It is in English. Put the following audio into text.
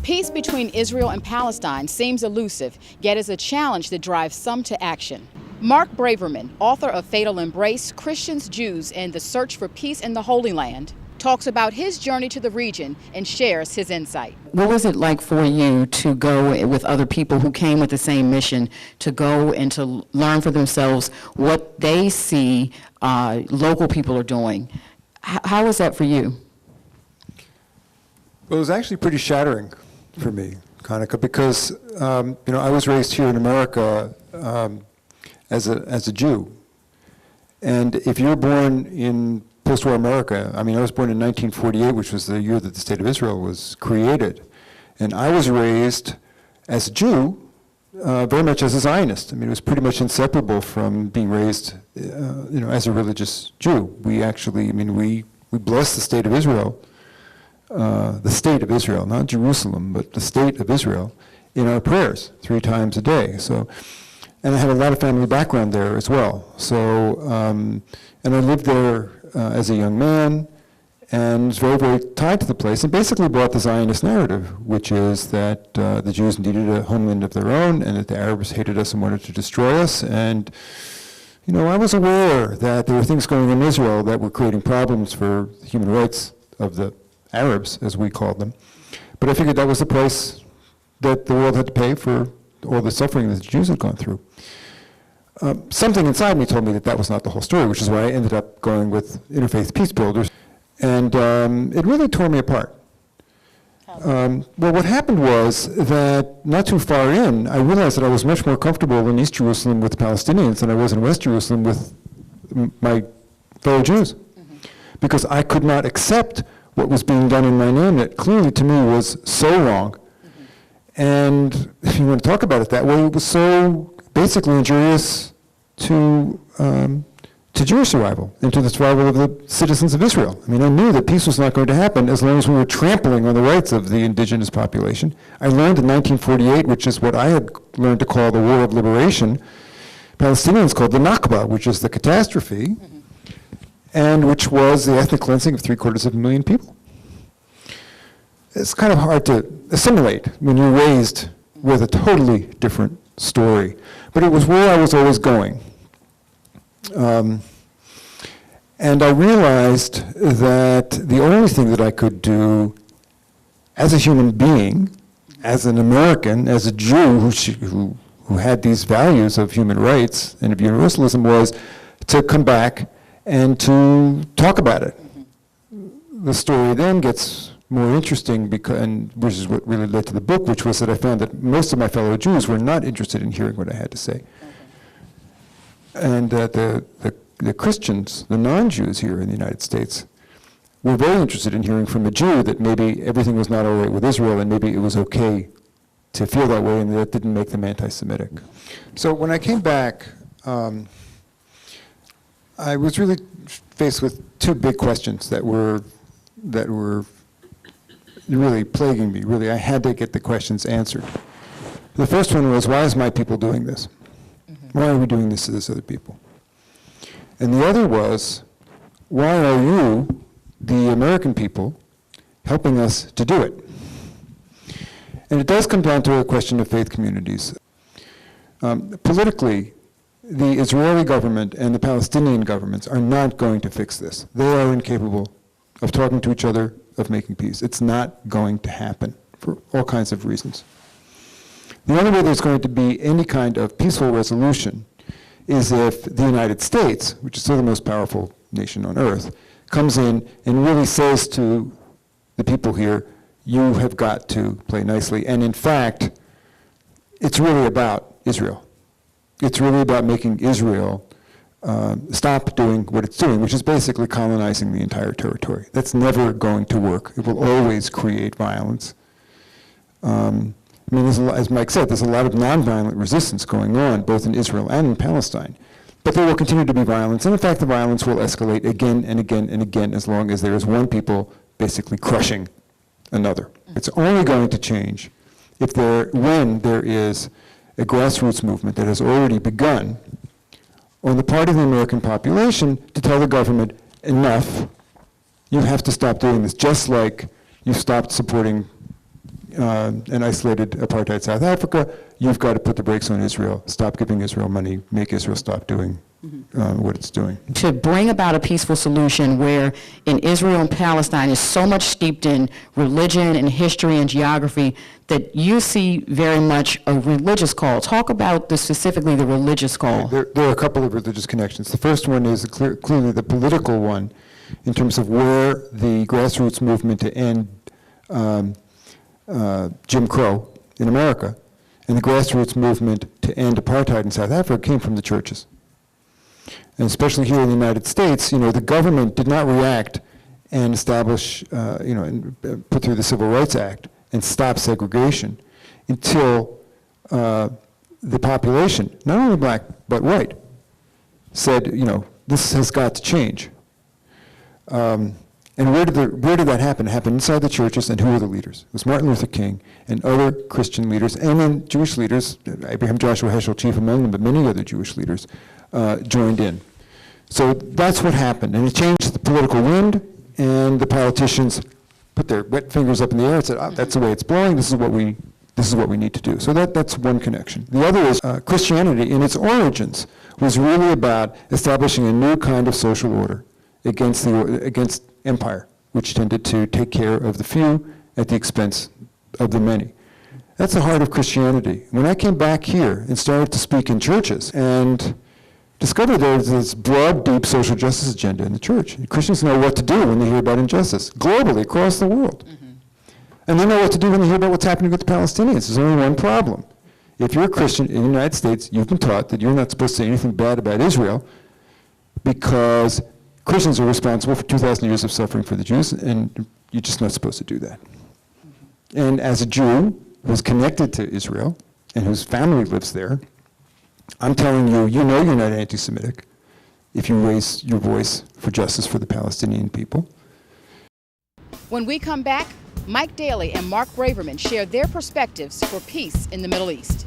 Peace between Israel and Palestine seems elusive, yet is a challenge that drives some to action. Mark Braverman, author of Fatal Embrace, Christians, Jews, and the Search for Peace in the Holy Land, talks about his journey to the region and shares his insight. What was it like for you to go with other people who came with the same mission, to go and to learn for themselves what they see local people are doing? How was that for you? Well, it was actually pretty shattering for me, Konyka, because I was raised here in America as a Jew, and if you're born in post-war America, I was born in 1948, which was the year that the State of Israel was created, and I was raised as a Jew, very much as a Zionist. It was pretty much inseparable from being raised, as a religious Jew. We actually, we bless the State of Israel. The State of Israel, not Jerusalem, but the State of Israel, in our prayers 3 times a day. So, and I had a lot of family background there as well. So, and I lived there as a young man, and was very, very tied to the place, and basically brought the Zionist narrative, which is that the Jews needed a homeland of their own, and that the Arabs hated us and wanted to destroy us. And I was aware that there were things going on in Israel that were creating problems for the human rights of the Arabs, as we called them. But I figured that was the price that the world had to pay for all the suffering that the Jews had gone through. Something inside me told me that that was not the whole story, which is why I ended up going with Interfaith Peace Builders. And it really tore me apart. Well, what happened was that not too far in, I realized that I was much more comfortable in East Jerusalem with Palestinians than I was in West Jerusalem with my fellow Jews. Because I could not accept what was being done in my name that clearly to me was so wrong. And if you want to talk about it that way, it was so basically injurious to Jewish survival and to the survival of the citizens of Israel. I knew that peace was not going to happen as long as we were trampling on the rights of the indigenous population. I learned in 1948, which is what I had learned to call the War of Liberation, Palestinians called the Nakba, which is the catastrophe, and which was the ethnic cleansing of 750,000 people. It's kind of hard to assimilate when you're raised with a totally different story. But it was where I was always going. And I realized that the only thing that I could do as a human being, as an American, as a Jew who had these values of human rights and of universalism, was to come back and to talk about it. The story then gets more interesting, which is what really led to the book, which was that I found that most of my fellow Jews were not interested in hearing what I had to say. And that the Christians, the non-Jews here in the United States, were very interested in hearing from a Jew that maybe everything was not all right with Israel and maybe it was okay to feel that way, and that didn't make them anti-Semitic. So when I came back, I was really faced with 2 big questions that were really plaguing me. Really, I had to get the questions answered. The first one was, why is my people doing this? Why are we doing this to this other people? And the other was, why are you, the American people, helping us to do it? And it does come down to a question of faith communities. Politically, the Israeli government and the Palestinian governments are not going to fix this. They are incapable of talking to each other, of making peace. It's not going to happen for all kinds of reasons. The only way there's going to be any kind of peaceful resolution is if the United States, which is still the most powerful nation on earth, comes in and really says to the people here, you have got to play nicely. And in fact, it's really about Israel. It's really about making Israel stop doing what it's doing, which is basically colonizing the entire territory. That's never going to work. It will always create violence. As Mike said, there's a lot of nonviolent resistance going on, both in Israel and in Palestine. But there will continue to be violence, and in fact the violence will escalate again and again and again as long as there is one people basically crushing another. It's only going to change when there is a grassroots movement that has already begun on the part of the American population to tell the government, enough, you have to stop doing this, just like you stopped supporting an isolated apartheid South Africa, you've got to put the brakes on Israel, stop giving Israel money, make Israel stop doing what it's doing. To bring about a peaceful solution where in Israel and Palestine is so much steeped in religion and history and geography that you see very much a religious call. Talk about specifically the religious call. There are a couple of religious connections. The first one is clearly the political one in terms of where the grassroots movement to end Jim Crow in America and the grassroots movement to end apartheid in South Africa came from the churches. And especially here in the United States, the government did not react and establish, and put through the Civil Rights Act and stop segregation until the population, not only black but white, said, this has got to change. And where did that happen? It happened inside the churches, and who were the leaders? It was Martin Luther King and other Christian leaders, and then Jewish leaders, Abraham Joshua Heschel chief among them, but many other Jewish leaders joined in. So that's what happened, and it changed the political wind, and the politicians put their wet fingers up in the air and said, that's the way it's blowing, this is what we need to do. So that's one connection. The other is Christianity in its origins was really about establishing a new kind of social order against empire, which tended to take care of the few at the expense of the many. That's the heart of Christianity. When I came back here and started to speak in churches and discovered there's this broad, deep social justice agenda in the church. Christians know what to do when they hear about injustice, globally, across the world. And they know what to do when they hear about what's happening with the Palestinians. There's only one problem. If you're a Christian in the United States, you've been taught that you're not supposed to say anything bad about Israel because Christians are responsible for 2,000 years of suffering for the Jews, and you're just not supposed to do that. And as a Jew who's connected to Israel and whose family lives there, I'm telling you, you're not anti-Semitic if you raise your voice for justice for the Palestinian people. When we come back, Mike Daly and Mark Braverman share their perspectives for peace in the Middle East.